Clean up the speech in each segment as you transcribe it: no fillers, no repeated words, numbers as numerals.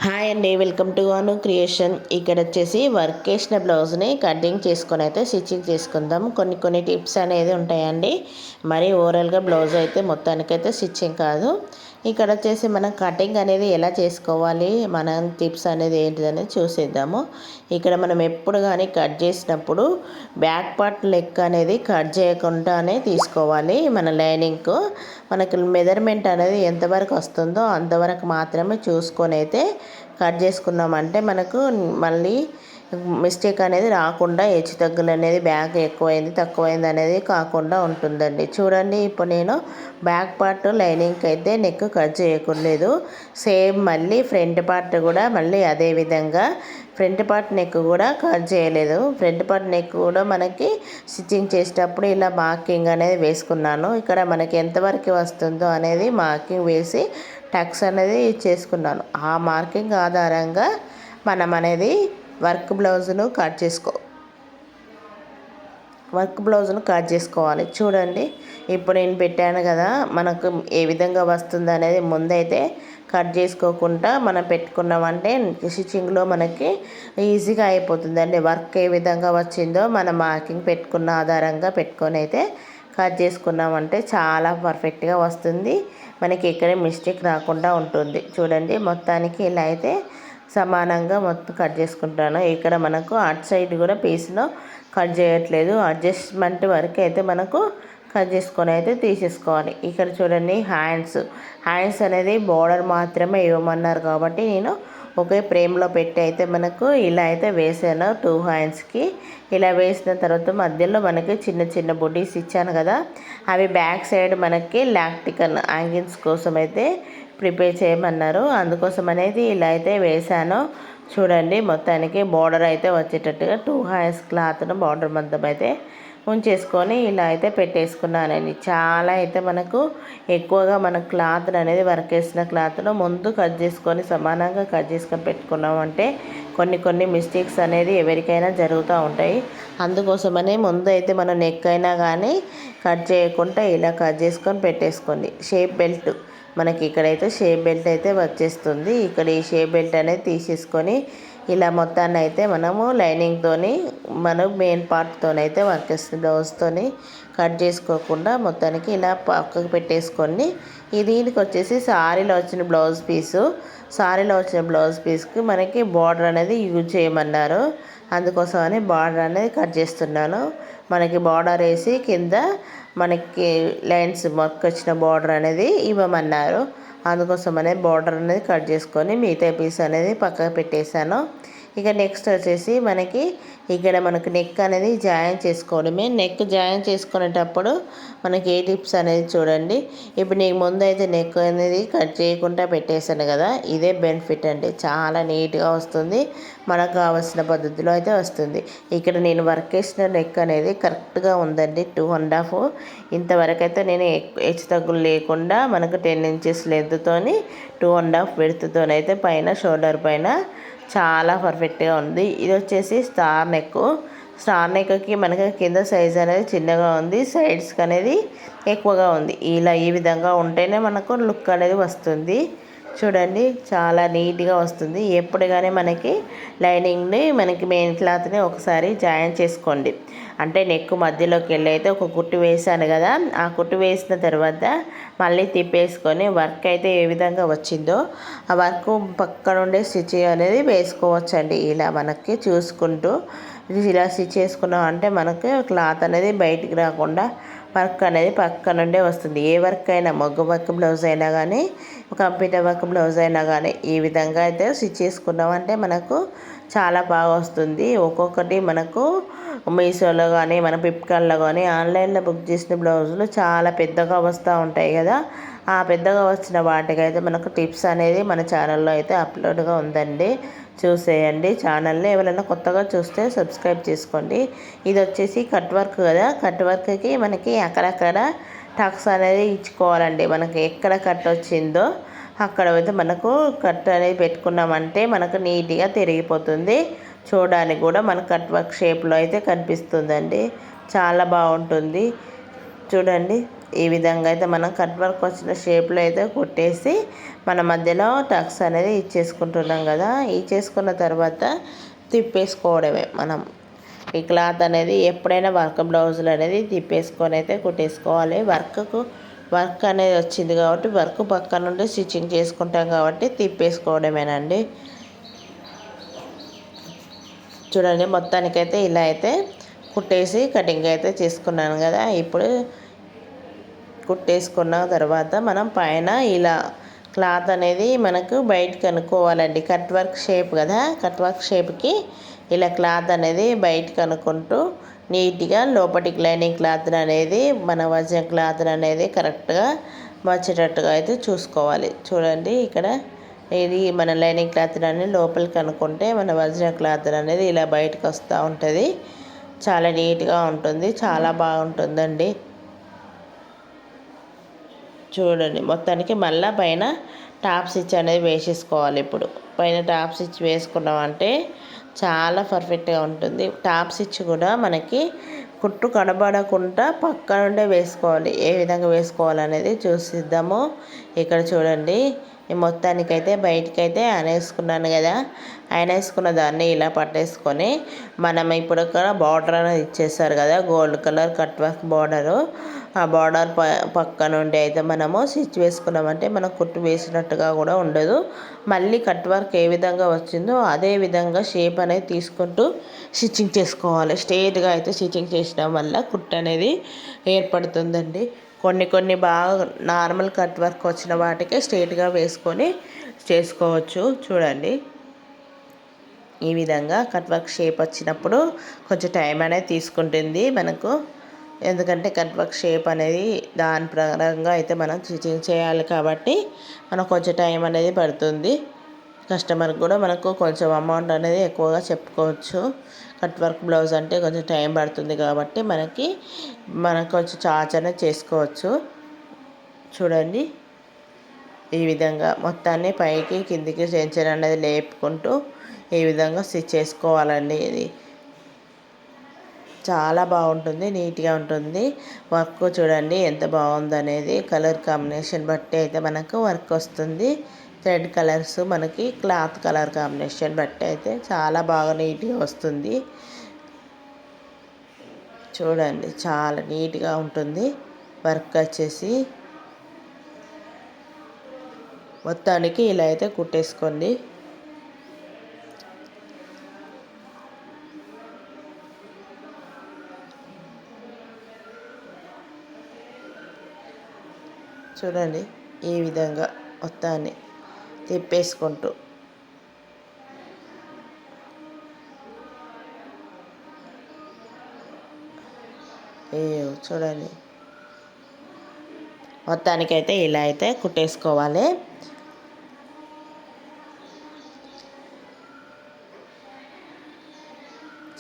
Hi అండి, welcome to Anu creation. ఇక్కడ వచ్చేసి వర్క్ చేసిన బ్లౌజ్ని కటింగ్ చేసుకొని అయితే స్టిచ్చింగ్ చేసుకుందాం. కొన్ని టిప్స్ అనేది ఉంటాయండి. మరి ఓవరాల్గా బ్లౌజ్ అయితే మొత్తానికైతే స్టిచ్చింగ్ కాదు. ఇక్కడ వచ్చేసి మనం కటింగ్ అనేది ఎలా చేసుకోవాలి, మన టిప్స్ అనేది ఏంటిదని చూసేద్దాము. ఇక్కడ మనం ఎప్పుడు కానీ కట్ చేసినప్పుడు బ్యాక్ పార్ట్ లెగ్ అనేది కట్ చేయకుండానే తీసుకోవాలి. మన లైనింగ్కు మనకి మెజర్మెంట్ అనేది ఎంతవరకు వస్తుందో అంతవరకు మాత్రమే చూసుకొని అయితే కట్ చేసుకున్నామంటే మనకు మళ్ళీ మిస్టేక్ అనేది రాకుండా, హెచ్చు తగ్గులు అనేది బ్యాక్ ఎక్కువైంది తక్కువైంది అనేది కాకుండా ఉంటుందండి. చూడండి, ఇప్పుడు నేను బ్యాక్ పార్ట్ లైనింగ్కి అయితే నెక్ కట్ చేయకూడలేదు. సేమ్ మళ్ళీ ఫ్రంట్ పార్ట్ కూడా మళ్ళీ అదే విధంగా ఫ్రంట్ పార్ట్ నెక్ కూడా కట్ చేయలేదు. ఫ్రంట్ పార్ట్ నెక్ కూడా మనకి స్టిచ్చింగ్ చేసేటప్పుడు ఇలా మార్కింగ్ అనేది వేసుకున్నాను. ఇక్కడ మనకి ఎంతవరకు వస్తుందో అనేది మార్కింగ్ వేసి టక్స్ అనేది చేసుకున్నాను. ఆ మార్కింగ్ ఆధారంగా మనం అనేది వర్క్ బ్లౌజును కట్ చేసుకోవాలి. చూడండి, ఇప్పుడు నేను పెట్టాను కదా, మనకు ఏ విధంగా వస్తుంది అనేది ముందైతే కట్ చేసుకోకుండా మనం పెట్టుకున్నామంటే స్టిచ్చింగ్లో మనకి ఈజీగా అయిపోతుందండి. వర్క్ ఏ విధంగా వచ్చిందో మనం మార్కింగ్ పెట్టుకున్న ఆధారంగా పెట్టుకొని అయితే కట్ చేసుకున్నామంటే చాలా పర్ఫెక్ట్గా వస్తుంది. మనకి ఎక్కడ మిస్టేక్ రాకుండా ఉంటుంది. చూడండి, మొత్తానికి ఇలా అయితే సమానంగా మొత్తం కట్ చేసుకుంటాను. ఇక్కడ మనకు అటు సైడ్ కూడా పీస్లో కట్ చేయట్లేదు, అడ్జస్ట్మెంట్ వరకు అయితే మనకు కట్ చేసుకొని అయితే తీసేసుకోవాలి. ఇక్కడ చూడండి, హ్యాండ్స్ అనేది బోర్డర్ మాత్రమే ఇవ్వమన్నారు కాబట్టి నేను ఒకే ఫ్రేమ్లో పెట్టి అయితే మనకు ఇలా అయితే వేసాను. 2 హ్యాండ్స్కి ఇలా వేసిన తర్వాత మధ్యలో మనకి చిన్న చిన్న బుడ్డీస్ ఇచ్చాను కదా, అవి బ్యాక్ సైడ్ మనకి లాక్టికన్ యాంగిల్స్ కోసం అయితే ప్రిపేర్ చేయమన్నారు. అందుకోసం అనేది ఇలా అయితే వేసాను. చూడండి, మొత్తానికి బార్డర్ అయితే వచ్చేటట్టుగా 2 హ్యాండ్స్ క్లాత్ను బార్డర్ మధ్య అయితే ఉంచేసుకొని ఇలా అయితే పెట్టేసుకున్నానండి. చాలా అయితే మనకు ఎక్కువగా మన క్లాత్ అనేది వర్క్ వేసిన క్లాత్ను ముందు కట్ చేసుకొని సమానంగా కట్ చేసుకొని పెట్టుకున్నామంటే కొన్ని మిస్టేక్స్ అనేది ఎవరికైనా జరుగుతూ ఉంటాయి. అందుకోసమనే ముందు అయితే మనం నెక్ అయినా కానీ కట్ చేయకుండా ఇలా కట్ చేసుకొని పెట్టేసుకోండి. షేప్ బెల్ట్ మనకి ఇక్కడైతే షేప్ బెల్ట్ అయితే వచ్చేస్తుంది. ఇక్కడ ఈ షేప్ బెల్ట్ అనేది తీసేసుకొని ఇలా మొత్తాన్ని అయితే మనము లైనింగ్తోని మనం మెయిన్ పార్ట్తోనైతే వర్క్ చేస్తుంది. బ్లౌజ్తోని కట్ చేసుకోకుండా మొత్తానికి ఇలా పక్కకు పెట్టేసుకొని దీనికి వచ్చేసి సారీలో వచ్చిన బ్లౌజ్ పీస్కి మనకి బార్డర్ అనేది యూజ్ చేయమన్నారు. అందుకోసమని బార్డర్ అనేది కట్ చేస్తున్నాను. మనకి బార్డర్ వేసి కింద మనకి లైన్స్ మొక్క వచ్చిన బార్డర్ అనేది ఇవ్వమన్నారు. అందుకోసమనే బార్డర్ అనేది కట్ చేసుకొని మిగతా పీస్ అనేది పక్కకు పెట్టేశాను. ఇక నెక్స్ట్ వచ్చేసి ఇక్కడ మనకు నెక్ అనేది జాయిన్ చేసుకోవడమే. నెక్ జాయిన్ చేసుకునేటప్పుడు మనకి ఏ టిప్స్ అనేది చూడండి. ఇప్పుడు నీకు ముందు అయితే నెక్ అనేది కట్ చేయకుండా పెట్టేశాను కదా, ఇదే బెనిఫిట్ అండి. చాలా నీట్గా వస్తుంది, మనకు కావాల్సిన పద్ధతిలో అయితే వస్తుంది. ఇక్కడ నేను వర్క్ చేసిన నెక్ అనేది కరెక్ట్గా ఉందండి. 2.5 ఇంతవరకు అయితే నేను హెచ్చు తగ్గులు లేకుండా మనకు 10 ఇంచెస్ లెంత్తోని 2.5 విడ్త్తోనైతే పైన షోల్డర్ పైన చాలా పర్ఫెక్ట్గా ఉంది. ఇది వచ్చేసి స్టార్ నెక్కి మనకి కింద సైజ్ అనేది చిన్నగా ఉంది, సైడ్స్కి అనేది ఎక్కువగా ఉంది. ఈ విధంగా ఉంటేనే మనకు లుక్ అనేది వస్తుంది. చూడండి, చాలా నీట్గా వస్తుంది. ఎప్పుడు కానీ మనకి లైనింగ్ని మనకి మెయిన్ క్లాత్ని ఒకసారి జాయిన్ చేసుకోండి. అంటే నెక్ మధ్యలోకి వెళ్ళి అయితే ఒక కుట్టు వేసాను కదా, ఆ కుట్టు వేసిన తర్వాత మళ్ళీ తిప్పేసుకొని వర్క్ అయితే ఏ విధంగా వచ్చిందో ఆ వర్క్ పక్క నుండి స్టిచ్ అనేది వేసుకోవచ్చండి. ఇలా మనకి చూసుకుంటూ ఇలా స్టిచ్ చేసుకున్నాం అంటే మనకి క్లాత్ అనేది బయటికి రాకుండా వర్క్ అనేది పక్క నుండే వస్తుంది. ఏ వర్క్ అయినా, మగ్గ వర్క్ బ్లౌజ్ అయినా కానీ, కంప్యూటర్ వర్క్ బ్లౌజ్ అయినా కానీ ఈ విధంగా అయితే స్టిచ్ చేసుకున్నామంటే మనకు చాలా బాగా వస్తుంది. ఒక్కొక్కటి మనకు మీషోలో కానీ మన ఫ్లిప్కార్ట్లో కానీ ఆన్లైన్లో బుక్ చేసిన బ్లౌజులు చాలా పెద్దగా వస్తూ ఉంటాయి కదా, ఆ పెద్దగా వచ్చిన వాటికైతే మనకు టిప్స్ అనేది మన ఛానల్లో అయితే అప్లోడ్గా ఉందండి. చూసేయండి ఛానల్ని. ఎవరైనా కొత్తగా చూస్తే సబ్స్క్రైబ్ చేసుకోండి. ఇది వచ్చేసి కట్ వర్క్ కదా, కట్ వర్క్కి మనకి అక్కడక్కడ టక్స్ అనేది ఇచ్చుకోవాలండి. మనకి ఎక్కడ కట్ వచ్చిందో అక్కడ అయితే మనకు కట్ అనేది పెట్టుకున్నామంటే మనకు నీట్గా తిరిగిపోతుంది. చూడడానికి కూడా మన కట్ వర్క్ షేప్లో అయితే కనిపిస్తుందండి. చాలా బాగుంటుంది. చూడండి, ఈ విధంగా అయితే మనం కట్ వర్క్ వచ్చిన షేప్లో అయితే కుట్టేసి మన మధ్యలో టక్స్ అనేది ఇచ్చేసుకుంటున్నాం కదా. ఇచ్చేసుకున్న తర్వాత తిప్పేసుకోవడమే మనం. ఈ క్లాత్ అనేది ఎప్పుడైనా వర్క్ బ్లౌజులు అనేది తిప్పేసుకొని అయితే కుట్టేసుకోవాలి. వర్క్ అనేది వచ్చింది కాబట్టి వర్క్ పక్క నుండి స్టిచ్చింగ్ చేసుకుంటాం కాబట్టి తిప్పేసుకోవడమేనండి. చూడండి, మొత్తానికైతే ఇలా అయితే కుట్టేసి కటింగ్ అయితే చేసుకున్నాను కదా. ఇప్పుడు కుట్టేసుకున్న తర్వాత మనం పైన ఇలా క్లాత్ అనేది మనకు బయటకు అనుకోవాలండి. కట్ వర్క్ షేప్ కదా, కట్ వర్క్ షేప్కి ఇలా క్లాత్ అనేది బయటకు అనుకుంటూ నీట్గా లోపటికి లైనింగ్ క్లాత్ అనేది మన వజన్ క్లాత్ అనేది కరెక్ట్గా వచ్చేటట్టుగా అయితే చూసుకోవాలి. చూడండి, ఇక్కడ ఇది మన లైనింగ్ క్లాత్ అనేది లోపలికి అనుకుంటే మన వజన్ క్లాత్ అనేది ఇలా బయటకు వస్తూ ఉంటుంది. చాలా నీట్గా ఉంటుంది, చాలా బాగుంటుందండి. చూడండి, మొత్తానికి మళ్ళీ పైన టాప్ స్టిచ్ అనేది వేసేసుకోవాలి. ఇప్పుడు పైన టాప్ స్టిచ్ వేసుకున్నామంటే చాలా పర్ఫెక్ట్గా ఉంటుంది. టాప్ స్టిచ్ కూడా మనకి కుట్టు కనబడకుండా పక్క నుండే వేసుకోవాలి. ఏ విధంగా వేసుకోవాలనేది చూసిద్దాము. ఇక్కడ చూడండి, ఈ మొత్తానికైతే బయటకైతే ఆనేసుకున్నాను కదా. ఆనేసుకున్న దాన్ని ఇలా పట్టేసుకొని మనం ఇప్పుడు ఇక్కడ బార్డర్ అనేది ఇచ్చేసారు కదా, gold colour cut work border. ఆ బార్డర్ పక్క నుండి అయితే మనము స్టిచ్ వేసుకున్నామంటే మనం కుట్టు వేసినట్టుగా కూడా ఉండదు. మళ్ళీ కట్ వర్క్ ఏ విధంగా వచ్చిందో అదే విధంగా షేప్ అనేది తీసుకుంటూ స్టిచ్చింగ్ చేసుకోవాలి. స్ట్రేట్గా అయితే స్టిచ్చింగ్ చేయడం వల్ల కుట్టు అనేది ఏర్పడుతుందండి. కొన్ని బాగా నార్మల్ కట్ వర్క్ వచ్చిన వాటికి స్ట్రేట్గా వేసుకొని చేసుకోవచ్చు. చూడండి, ఈ విధంగా కట్ వర్క్ షేప్ వచ్చినప్పుడు కొంచెం టైం అనేది తీసుకుంటుంది మనకు. ఎందుకంటే కట్ వర్క్ షేప్ అనేది దాని ప్రకారంగా అయితే మనం స్టిచ్చింగ్ చేయాలి కాబట్టి మనకు కొంచెం టైం అనేది పడుతుంది. కస్టమర్కి కూడా మనకు కొంచెం అమౌంట్ అనేది ఎక్కువగా చెప్పుకోవచ్చు. కట్ వర్క్ బ్లౌజ్ అంటే కొంచెం టైం పడుతుంది కాబట్టి మనకు కొంచెం చార్జ్ అనేది చేసుకోవచ్చు. చూడండి, ఈ విధంగా మొత్తాన్ని పైకి కిందికి టెన్షన్ అనేది లేపుకుంటూ ఈ విధంగా స్టిచ్ చేసుకోవాలండి. ఇది చాలా బాగుంటుంది, నీట్గా ఉంటుంది. వర్క్ చూడండి ఎంత బాగుందనేది. కలర్ కాంబినేషన్ బట్టి అయితే మనకు వర్క్ వస్తుంది. థ్రెడ్ కలర్స్ మనకి క్లాత్ కలర్ కాంబినేషన్ బట్టి అయితే చాలా బాగా నీట్గా వస్తుంది. చూడండి, చాలా నీట్గా ఉంటుంది వర్క్ వచ్చేసి. మొత్తానికి ఇలా అయితే కుట్టేసుకోండి. చూడండి, ఈ విధంగా మొత్తాన్ని తిప్పేసుకుంటూ చూడండి, మొత్తానికైతే ఇలా అయితే కుట్టేసుకోవాలి.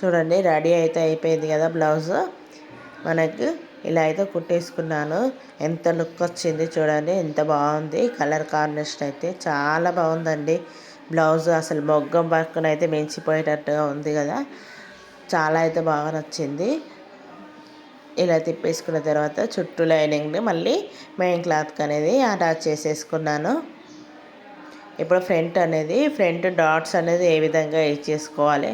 చూడండి, రెడీ అయితే అయిపోయింది కదా బ్లౌజ్. మనకు ఇలా అయితే కుట్టేసుకున్నాను. ఎంత లుక్ వచ్చింది చూడండి, ఎంత బాగుంది. కలర్ కాంబినేషన్ అయితే చాలా బాగుందండి. బ్లౌజ్ అసలు మొగ్గం వర్క్నైతే మించిపోయేటట్టుగా ఉంది కదా, చాలా అయితే బాగా నచ్చింది. ఇలా తిప్పేసుకున్న తర్వాత చుట్టూ లైనింగ్ మళ్ళీ మెయిన్ క్లాత్కి అనేది అటాచ్ చేసేసుకున్నాను. ఇప్పుడు ఫ్రంట్ డాట్స్ అనేది ఏ విధంగా ఇచ్చేసుకోవాలి.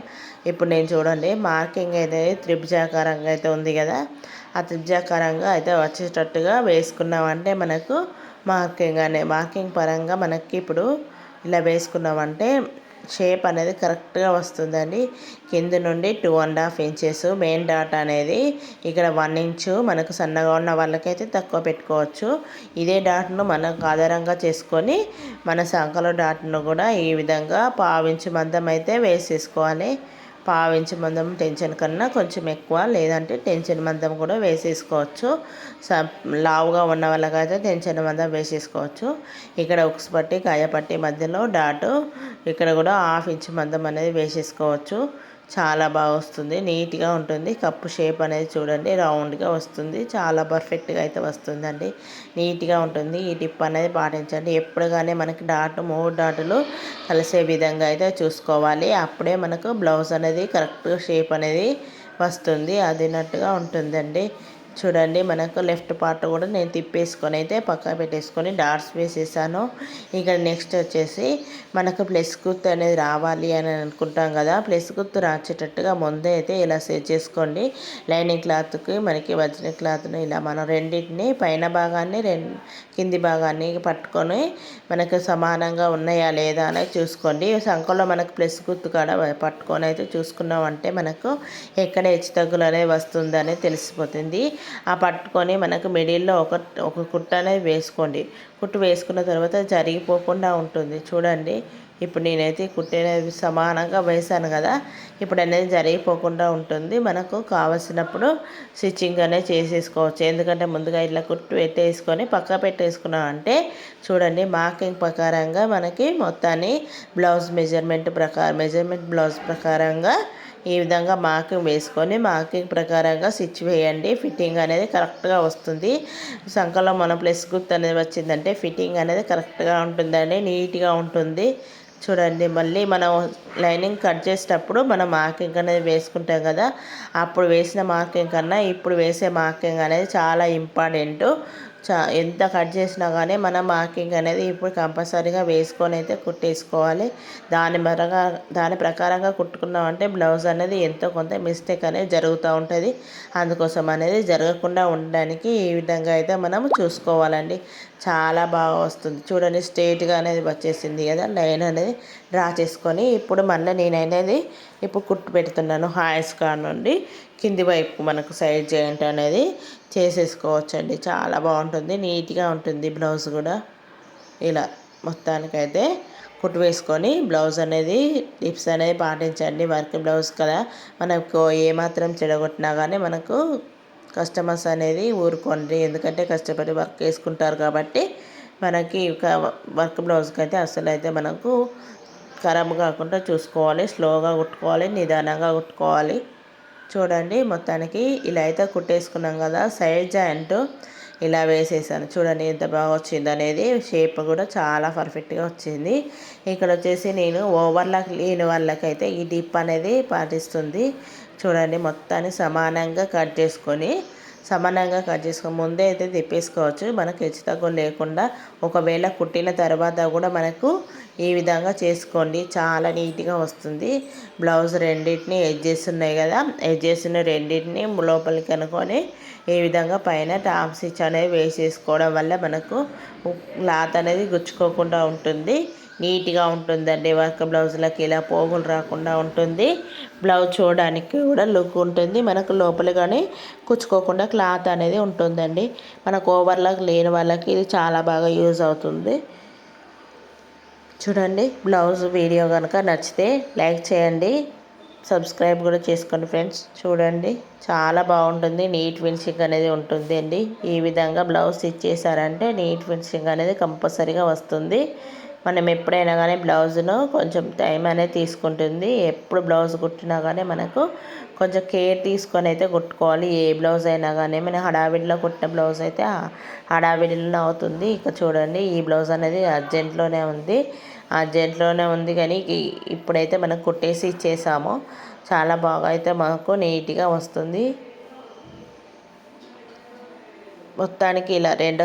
ఇప్పుడు నేను చూడండి, మార్కింగ్ అనేది త్రిభుజాకారంగా అయితే ఉంది కదా, ఆ త్రిభుజాకారంగా అయితే వచ్చేటట్టుగా వేసుకున్నామంటే మనకు మార్కింగ్ పరంగా మనకి ఇప్పుడు ఇలా వేసుకున్నామంటే షేప్ అనేది కరెక్ట్గా వస్తుందండి. కింద నుండి 2.5 ఇంచెస్ మెయిన్ డాట్ అనేది ఇక్కడ 1 ఇంచు మనకు సన్నగా ఉన్న వాళ్ళకైతే తక్కువ పెట్టుకోవచ్చు. ఇదే డాట్ను మనకు ఆధారంగా చేసుకొని మన సంకలో డాట్ను కూడా ఈ విధంగా 1/2 ఇంచు మందం అయితే వేసేసుకోవాలి. 1/2 ఇంచు మందం టెన్షన్ కన్నా కొంచెం ఎక్కువ, లేదంటే టెన్షన్ మందం కూడా వేసేసుకోవచ్చు. లావుగా ఉన్న వాళ్ళకైతే టెన్షన్ మందం వేసేసుకోవచ్చు. ఇక్కడ ఉక్స్ పట్టి కాయపట్టి మధ్యలో డాటు ఇక్కడ కూడా 1/2 ఇంచు మందం అనేది వేసేసుకోవచ్చు. చాలా బాగా వస్తుంది, నీట్గా ఉంటుంది. కప్పు షేప్ అనేది చూడండి రౌండ్గా వస్తుంది, చాలా పర్ఫెక్ట్గా అయితే వస్తుందండి, నీట్గా ఉంటుంది. ఈ టిప్ అనేది పాటించండి. ఎప్పుడు కానీ మనకి 3 డాటులు కలిసే విధంగా అయితే చూసుకోవాలి. అప్పుడే మనకు బ్లౌజ్ అనేది కరెక్ట్గా షేప్ అనేది వస్తుంది, అదినట్టుగా ఉంటుందండి. చూడండి మనకు లెఫ్ట్ పార్ట్ కూడా నేను తిప్పేసుకొని అయితే పక్క పెట్టేసుకొని డాట్స్ వేసేసాను. ఇక్కడ నెక్స్ట్ వచ్చేసి మనకు ప్లస్ గుర్తు అనేది రావాలి అని అనుకుంటాం కదా, ప్లస్ గుర్తు రాచేటట్టుగా ముందే అయితే ఇలా సెట్ చేసుకోండి. లైనింగ్ క్లాత్కి మనకి వచ్చిన క్లాత్ను ఇలా మనం రెండింటిని పైన భాగాన్ని కింది భాగాన్ని పట్టుకొని మనకు సమానంగా ఉన్నాయా లేదా అనేది చూసుకోండి. సంఖలో మనకు ప్లస్ గుర్తు కాడ పట్టుకొని అయితే చూసుకున్నామంటే మనకు ఎక్కడ హెచ్చు తగ్గులు అనేది వస్తుందని తెలిసిపోతుంది. ఆ పట్టుకొని మనకు మిడిల్లో ఒక కుట్టు అనేది వేసుకోండి. కుట్టు వేసుకున్న తర్వాత జరిగిపోకుండా ఉంటుంది. చూడండి ఇప్పుడు నేనైతే కుట్టు అనేది సమానంగా వేసాను కదా, ఇప్పుడు అనేది జరిగిపోకుండా ఉంటుంది. మనకు కావలసినప్పుడు స్టిచ్చింగ్ అనేది చేసేసుకోవచ్చు. ఎందుకంటే ముందుగా ఇట్లా కుట్టు పెట్టేసుకొని పక్క పెట్టేసుకున్నాం అంటే చూడండి మార్కింగ్ ప్రకారంగా మనకి మొత్తాన్ని మెజర్మెంట్ బ్లౌజ్ ప్రకారంగా ఈ విధంగా మార్కింగ్ వేసుకొని మార్కింగ్ ప్రకారంగా స్టిచ్ వేయండి. ఫిట్టింగ్ అనేది కరెక్ట్గా వస్తుంది. సంఖలో మనం ప్లస్ గుర్తు అనేది వచ్చిందంటే ఫిట్టింగ్ అనేది కరెక్ట్గా ఉంటుందండి, నీట్గా ఉంటుంది. చూడండి మళ్ళీ మనం లైనింగ్ కట్ చేసేటప్పుడు మనం మార్కింగ్ అనేది వేసుకుంటాం కదా, అప్పుడు వేసిన మార్కింగ్ కన్నా ఇప్పుడు వేసే మార్కింగ్ అనేది చాలా ఇంపార్టెంట్. ఎంత కట్ చేసినా కానీ మనం మార్కింగ్ అనేది ఇప్పుడు కంపల్సరీగా వేసుకొని అయితే కుట్టేసుకోవాలి. దాని ప్రకారంగా కుట్టుకున్నామంటే బ్లౌజ్ అనేది ఎంతో కొంత మిస్టేక్ అనేది జరుగుతూ ఉంటుంది. అందుకోసం అనేది జరగకుండా ఉండడానికి ఈ విధంగా అయితే మనం చూసుకోవాలండి. చాలా బాగా వస్తుంది. చూడండి స్ట్రైట్గా అనేది వచ్చేసింది కదా, లైన్ అనేది డ్రా చేసుకొని ఇప్పుడు మళ్ళీ నేననేది ఇప్పుడు కుట్టు పెడుతున్నాను. హాయిస్ కాడ నుండి కింది వైపు మనకు సైడ్ జాయింట్ అనేది చేసేసుకోవచ్చండి. చాలా బాగుంటుంది, నీట్గా ఉంటుంది బ్లౌజ్ కూడా. ఇలా మొత్తానికైతే కుట్టు వేసుకొని బ్లౌజ్ అనేది టిప్స్ అనేది పాటించండి. వర్క్ బ్లౌజ్ కదా, మనకు ఏమాత్రం చెడగొట్టినా కానీ మనకు కస్టమర్స్ అనేది ఊరుకోండి. ఎందుకంటే కష్టపడి వర్క్ వేసుకుంటారు కాబట్టి మనకి వర్క్ బ్లౌజ్కి అయితే అసలు అయితే మనకు ఖరాబ్ కాకుండా చూసుకోవాలి. స్లోగా కుట్టుకోవాలి, నిదానంగా కుట్టుకోవాలి. చూడండి మొత్తానికి ఇలా అయితే కుట్టేసుకున్నాం కదా, సైడ్ జాయింట్ ఇలా వేసేసాను. చూడండి ఎంత బాగా వచ్చింది అనేది, షేప్ కూడా చాలా పర్ఫెక్ట్గా వచ్చింది. ఇక్కడ వచ్చేసి నేను ఓవర్లాక్ లేని వాళ్ళకైతే ఈ డిప్ అనేది పాటిస్తుంది. చూడండి మొత్తాన్ని సమానంగా కట్ చేసుకొని ముందే అయితే తిప్పేసుకోవచ్చు. మనకు హెచ్చు తగ్గులు లేకుండా. ఒకవేళ కుట్టిన తర్వాత కూడా మనకు ఈ విధంగా చేసుకోండి, చాలా నీట్గా వస్తుంది. బ్లౌజ్ రెండింటిని ఎడ్జెస్ ఉన్నాయి కదా, ఎడ్జెస్ రెండింటిని లోపలికి అనుకొని ఈ విధంగా పైన టాప్ స్టిచ్ అనేది వేసేసుకోవడం వల్ల మనకు క్లాత్ అనేది గుచ్చుకోకుండా ఉంటుంది, నీట్గా ఉంటుందండి. వర్క్ బ్లౌజులకి ఇలా పోగులు రాకుండా ఉంటుంది. బ్లౌజ్ చూడడానికి కూడా లుక్ ఉంటుంది. మనకు లోపల కానీ కుచ్చుకోకుండా క్లాత్ అనేది ఉంటుందండి. మనకు ఓవర్లాక్ లేని వాళ్ళకి ఇది చాలా బాగా యూజ్ అవుతుంది. చూడండి బ్లౌజ్ వీడియో కనుక నచ్చితే లైక్ చేయండి, సబ్స్క్రైబ్ కూడా చేసుకోండి ఫ్రెండ్స్. చూడండి చాలా బాగుంటుంది, నీట్ ఫినిషింగ్ అనేది ఉంటుంది అండి. ఈ విధంగా బ్లౌజ్ స్టిచ్ చేశారంటే నీట్ ఫినిషింగ్ అనేది కంపల్సరీగా వస్తుంది. మనం ఎప్పుడైనా కానీ బ్లౌజ్ను కొంచెం టైం అనేది తీసుకుంటుంది. ఎప్పుడు బ్లౌజ్ కుట్టినా కానీ మనకు కొంచెం కేర్ తీసుకొని అయితే కుట్టుకోవాలి. ఏ బ్లౌజ్ అయినా కానీ మన హడావిడిలో కుట్టిన బ్లౌజ్ అయితే హడావిడిలో అవుతుంది. ఇక చూడండి ఈ బ్లౌజ్ అనేది అర్జెంట్లోనే ఉంది కానీ ఇప్పుడైతే మనం కుట్టేసి ఇచ్చేసాము. చాలా బాగా అయితే మనకు నీట్గా వస్తుంది. మొత్తానికి ఇలా రెండో